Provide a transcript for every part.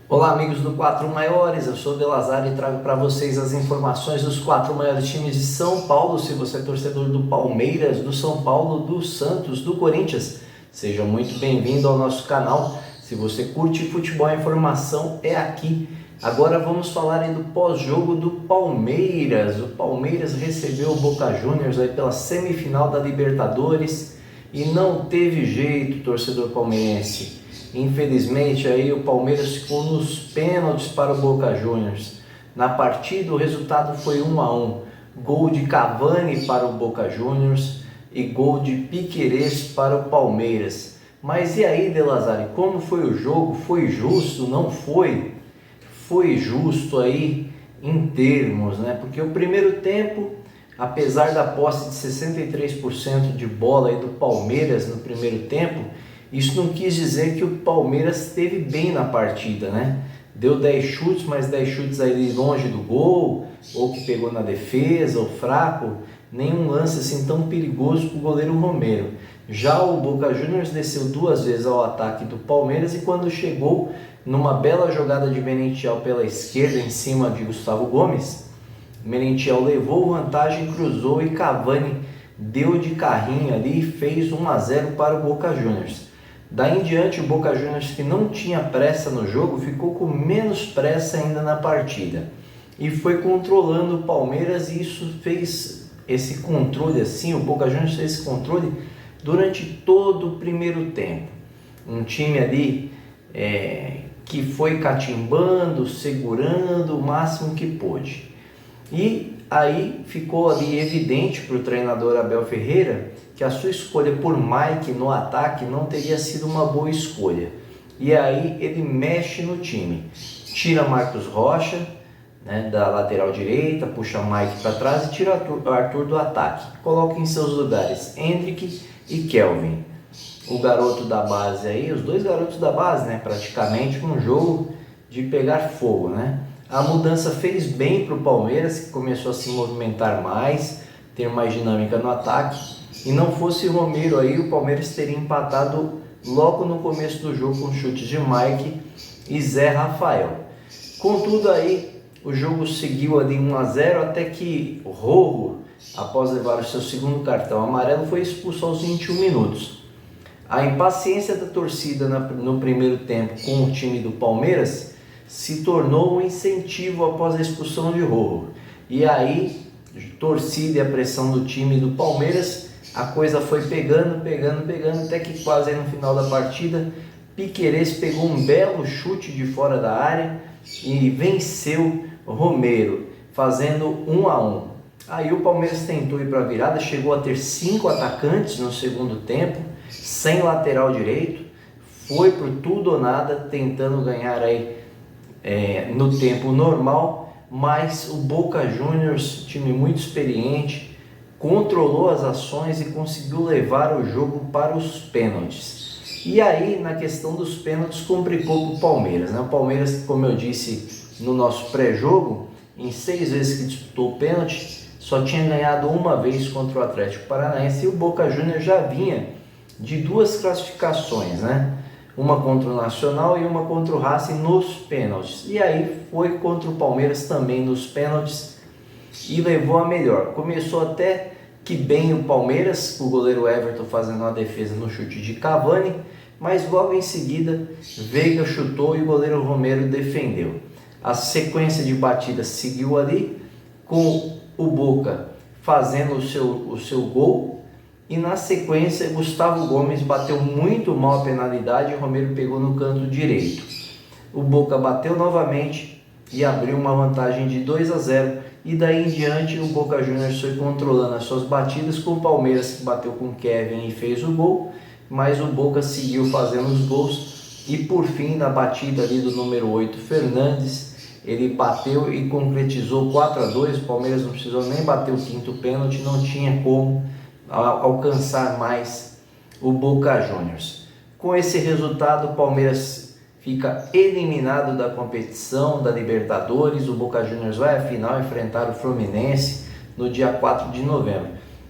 Olá amigos do 4 Maiores, eu sou o Delazar e trago para vocês as informações dos 4 maiores times de São Paulo. Se você é torcedor do Palmeiras, do São Paulo, do Santos, do Corinthians, seja muito bem-vindo ao nosso canal. Se você curte futebol, a informação é aqui. Agora vamos falar aí do pós-jogo do Palmeiras. O Palmeiras recebeu o Boca Juniors aí pela semifinal da Libertadores e não teve jeito, torcedor palmeirense. Infelizmente aí o Palmeiras ficou nos pênaltis para o Boca Juniors. Na partida o resultado foi 1-1. Gol de Cavani para o Boca Juniors e gol de Piquerez para o Palmeiras. Mas e aí, Delazari, como foi o jogo? Foi justo? Não foi? Foi justo aí em termos, né? Porque o primeiro tempo, apesar da posse de 63% de bola aí do Palmeiras no primeiro tempo, isso não quis dizer que o Palmeiras esteve bem na partida, né? Deu 10 chutes, mas 10 chutes aí longe do gol, ou que pegou na defesa, ou fraco, nenhum lance assim tão perigoso para o goleiro Romero. Já o Boca Juniors desceu 2 vezes ao ataque do Palmeiras e quando chegou numa bela jogada de Merentiel pela esquerda em cima de Gustavo Gomes, Merentiel levou vantagem, cruzou e Cavani deu de carrinho ali e fez 1-0 para o Boca Juniors. Daí em diante, o Boca Juniors, que não tinha pressa no jogo, ficou com menos pressa ainda na partida. E foi controlando o Palmeiras e isso fez esse controle assim, o Boca Juniors fez esse controle durante todo o primeiro tempo. Um time ali que foi catimbando, segurando o máximo que pôde. E aí ficou ali evidente para o treinador Abel Ferreira que a sua escolha por Mike no ataque não teria sido uma boa escolha. E aí ele mexe no time, tira Marcos Rocha, né, da lateral direita, puxa Mike para trás e tira Arthur do ataque. Coloca em seus lugares Hendrick e Kelvin. O garoto da base aí, os dois garotos da base, né, praticamente um jogo de pegar fogo, né? A mudança fez bem para o Palmeiras, que começou a se movimentar mais, ter mais dinâmica no ataque. E não fosse o Romero aí, o Palmeiras teria empatado logo no começo do jogo com chutes de Mike e Zé Rafael. Contudo aí, o jogo seguiu ali 1-0 até que Rojo, após levar o seu segundo cartão amarelo, foi expulso aos 21 minutos. A impaciência da torcida no primeiro tempo com o time do Palmeiras se tornou um incentivo após a expulsão de Rojo. E aí, torcida e a pressão do time do Palmeiras, a coisa foi pegando, até que quase no final da partida, Piquerez pegou um belo chute de fora da área e venceu Romero, fazendo 1-1. Aí o Palmeiras tentou ir para a virada, chegou a ter 5 atacantes no segundo tempo, sem lateral direito, foi por tudo ou nada, tentando ganhar aí no tempo normal, mas o Boca Juniors, time muito experiente, controlou as ações e conseguiu levar o jogo para os pênaltis. E aí, na questão dos pênaltis, complicou para o Palmeiras, né? O Palmeiras, como eu disse no nosso pré-jogo, em 6 vezes que disputou o pênalti, só tinha ganhado uma vez contra o Atlético Paranaense e o Boca Juniors já vinha de 2 classificações, né? Uma contra o Nacional e uma contra o Racing nos pênaltis. E aí foi contra o Palmeiras também nos pênaltis e levou a melhor. Começou até que bem o Palmeiras, o goleiro Everton fazendo uma defesa no chute de Cavani, mas logo em seguida Veiga chutou e o goleiro Romero defendeu. A sequência de batidas seguiu ali, com o Boca fazendo o seu gol, e na sequência Gustavo Gomes bateu muito mal a penalidade e o Romero pegou no canto direito. O Boca bateu novamente e abriu uma vantagem de 2-0 e daí em diante o Boca Juniors foi controlando as suas batidas, com o Palmeiras que bateu com o Kevin e fez o gol, mas o Boca seguiu fazendo os gols e por fim na batida ali do número 8 Fernandes, ele bateu e concretizou 4-2, o Palmeiras não precisou nem bater o 5º pênalti, não tinha como alcançar mais o Boca Juniors. Com esse resultado, o Palmeiras fica eliminado da competição da Libertadores. O Boca Juniors vai à final enfrentar o Fluminense no dia 4 de novembro.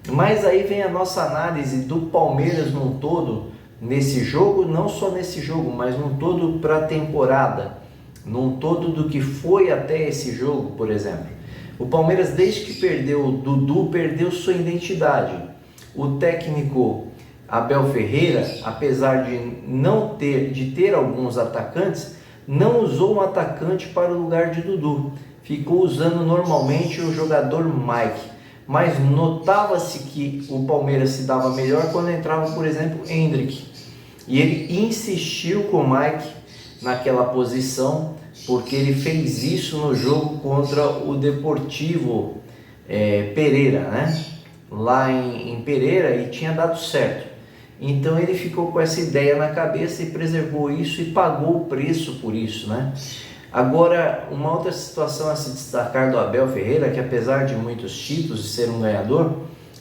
Mas aí vem a nossa análise do Palmeiras num todo nesse jogo, não só nesse jogo, mas num todo para a temporada. num todo do que foi até esse jogo, por exemplo. O Palmeiras, desde que perdeu o Dudu, perdeu sua identidade. O técnico Abel Ferreira, apesar de ter alguns atacantes, não usou um atacante para o lugar de Dudu. Ficou usando normalmente o jogador Mike. Mas notava-se que o Palmeiras se dava melhor quando entrava, por exemplo, Hendrick. E ele insistiu com o Mike naquela posição, porque ele fez isso no jogo contra o Deportivo Pereira, né? Lá em Pereira, e tinha dado certo. Então ele ficou com essa ideia na cabeça e preservou isso e pagou o preço por isso, né? Agora, uma outra situação a se destacar do Abel Ferreira, que apesar de muitos títulos e ser um ganhador,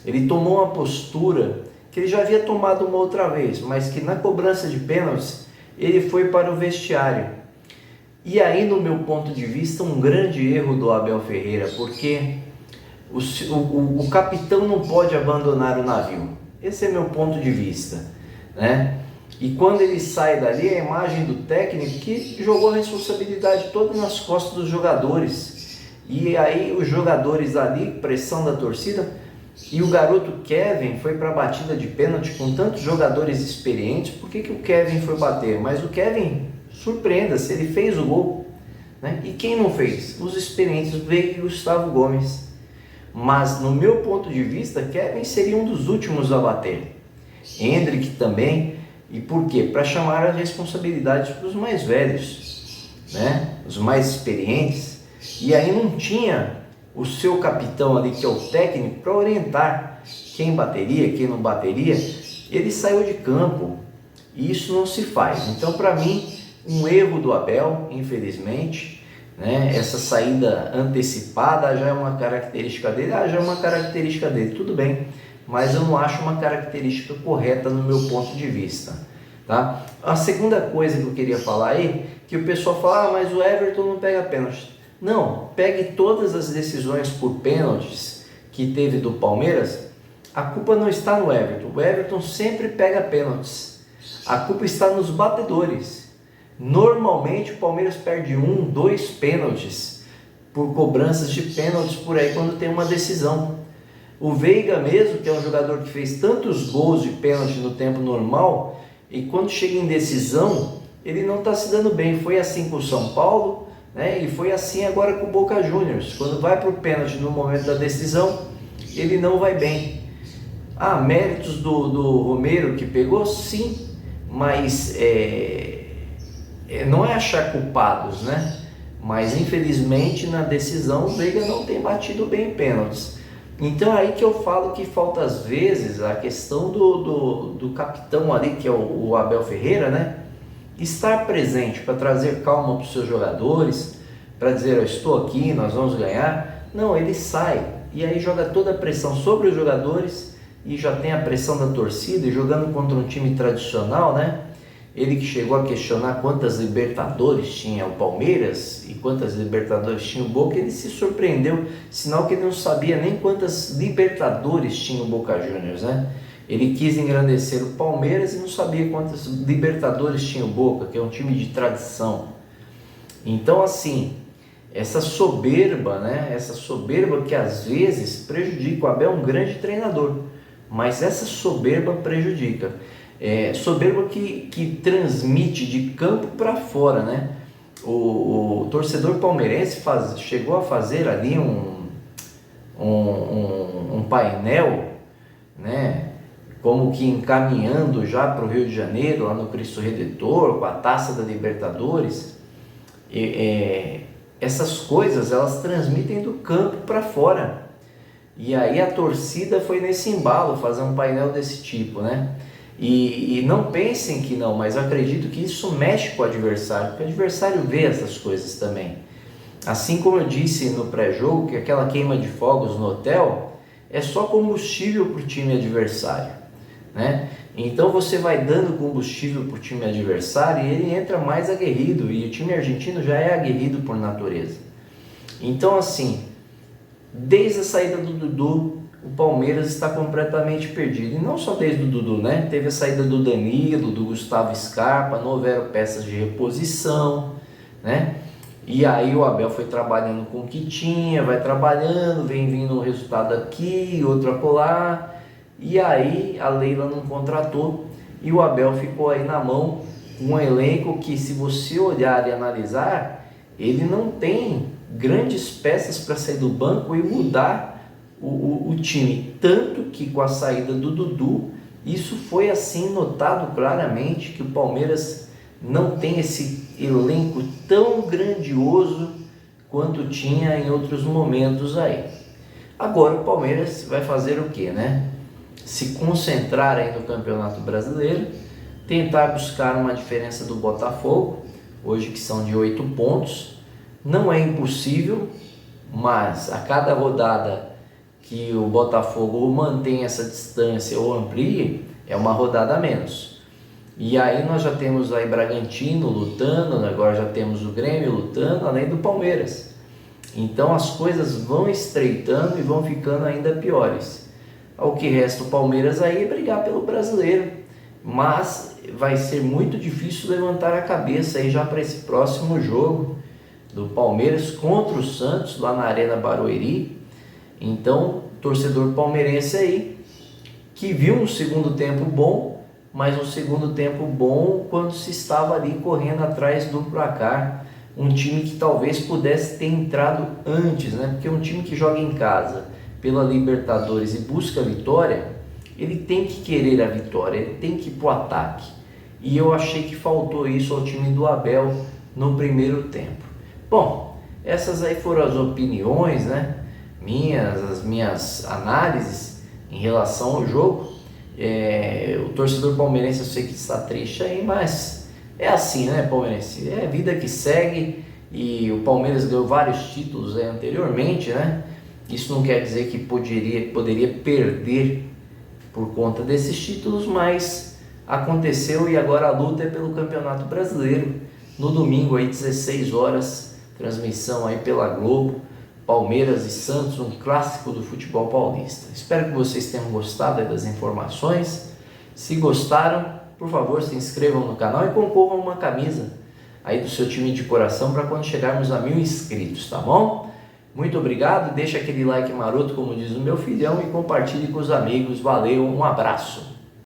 ele tomou uma postura que ele já havia tomado uma outra vez, mas que na cobrança de pênaltis ele foi para o vestiário. E aí, no meu ponto de vista, um grande erro do Abel Ferreira, porque o capitão não pode abandonar o navio. Esse é meu ponto de vista, né? E quando ele sai dali, a imagem do técnico que jogou a responsabilidade toda nas costas dos jogadores. E aí os jogadores ali, pressão da torcida, e o garoto Kevin foi para a batida de pênalti com tantos jogadores experientes. Por que o Kevin foi bater? Mas o Kevin, surpreenda-se, ele fez o gol, né? E quem não fez? Os experientes, Veiga e Gustavo Gomes. Mas no meu ponto de vista, Kevin seria um dos últimos a bater. Hendrick também. E por quê? Para chamar a responsabilidade para os mais velhos, né? Os mais experientes. E aí não tinha o seu capitão ali, que é o técnico, para orientar quem bateria, quem não bateria. Ele saiu de campo e isso não se faz. Então, para mim, um erro do Abel, infelizmente, né? Essa saída antecipada já é uma característica dele. Já é uma característica dele, tudo bem. Mas eu não acho uma característica correta no meu ponto de vista, tá? A segunda coisa que eu queria falar aí, que o pessoal fala, mas o Everton não pega pênalti. Não, pegue todas as decisões por pênaltis que teve do Palmeiras, a culpa não está no Everton. O Everton sempre pega pênaltis. A culpa está nos batedores. Normalmente o Palmeiras perde 1, 2 pênaltis por cobranças de pênaltis por aí quando tem uma decisão. O Veiga mesmo, que é um jogador que fez tantos gols de pênalti no tempo normal, e quando chega em decisão, ele não está se dando bem. Foi assim com o São Paulo, né? E foi assim agora com o Boca Juniors. Quando vai para o pênalti no momento da decisão, ele não vai bem. Méritos do Romero que pegou? Sim, mas não é achar culpados, né? Mas infelizmente na decisão o Veiga não tem batido bem em pênaltis. Então é aí que eu falo que falta às vezes a questão do capitão ali, que é o Abel Ferreira, né? Estar presente para trazer calma para os seus jogadores, para dizer, eu estou aqui, nós vamos ganhar. Não, ele sai e aí joga toda a pressão sobre os jogadores e já tem a pressão da torcida, e jogando contra um time tradicional, né? Ele que chegou a questionar quantas Libertadores tinha o Palmeiras e quantas Libertadores tinha o Boca, ele se surpreendeu, sinal que ele não sabia nem quantas Libertadores tinha o Boca Juniors, né? Ele quis engrandecer o Palmeiras e não sabia quantas Libertadores tinha o Boca, que é um time de tradição. Então, assim, essa soberba, né? Essa soberba que às vezes prejudica. O Abel é um grande treinador, mas essa soberba prejudica. Soberba que transmite de campo para fora, né? O torcedor palmeirense chegou a fazer ali um painel, né? Como que encaminhando já para o Rio de Janeiro, lá no Cristo Redentor, com a Taça da Libertadores. Essas coisas, elas transmitem do campo para fora. E aí a torcida foi nesse embalo fazer um painel desse tipo, né? E não pensem que não, mas eu acredito que isso mexe com o adversário, porque o adversário vê essas coisas também. Assim como eu disse no pré-jogo, que aquela queima de fogos no hotel é só combustível para o time adversário, né? Então você vai dando combustível para o time adversário e ele entra mais aguerrido, e o time argentino já é aguerrido por natureza. Então assim, desde a saída do Dudu, o Palmeiras está completamente perdido. E não só desde o Dudu, né? Teve a saída do Danilo, do Gustavo Scarpa, não houveram peças de reposição, né? E aí o Abel foi trabalhando com o que tinha, vai trabalhando, vem vindo um resultado aqui, outro acolá, e aí a Leila não contratou e o Abel ficou aí na mão com um elenco que, se você olhar e analisar, ele não tem grandes peças para sair do banco e mudar o time, tanto que com a saída do Dudu, isso foi assim notado claramente, que o Palmeiras não tem esse elenco tão grandioso quanto tinha em outros momentos aí. Agora o Palmeiras vai fazer o que, né? Se concentrar aí no Campeonato Brasileiro, tentar buscar uma diferença do Botafogo, hoje que são de 8 pontos. Não é impossível, mas a cada rodada que o Botafogo ou mantém essa distância ou amplie, é uma rodada a menos. E aí nós já temos aí Bragantino lutando, agora já temos o Grêmio lutando, além do Palmeiras. Então as coisas vão estreitando e vão ficando ainda piores. O que resta o Palmeiras aí é brigar pelo Brasileiro, mas vai ser muito difícil levantar a cabeça aí já para esse próximo jogo do Palmeiras contra o Santos lá na Arena Barueri. Então, torcedor palmeirense aí, que viu um segundo tempo bom, mas um segundo tempo bom quando se estava ali correndo atrás do placar, um time que talvez pudesse ter entrado antes, né? Porque um time que joga em casa pela Libertadores e busca a vitória, ele tem que querer a vitória, ele tem que ir para o ataque. E eu achei que faltou isso ao time do Abel no primeiro tempo. Bom, essas aí foram as opiniões, né? As minhas análises em relação ao jogo. O torcedor palmeirense, eu sei que está triste aí, mas é assim, né, palmeirense? É a vida que segue, e o Palmeiras ganhou vários títulos aí anteriormente, né? Isso não quer dizer que poderia perder por conta desses títulos, mas aconteceu, e agora a luta é pelo Campeonato Brasileiro. No domingo aí, 16 horas, transmissão aí pela Globo, Palmeiras e Santos, um clássico do futebol paulista. Espero que vocês tenham gostado das informações. Se gostaram, por favor, se inscrevam no canal e concorram uma camisa aí do seu time de coração para quando chegarmos a 1000 inscritos, tá bom? Muito obrigado, deixa aquele like maroto, como diz o meu filhão, e compartilhe com os amigos. Valeu, um abraço!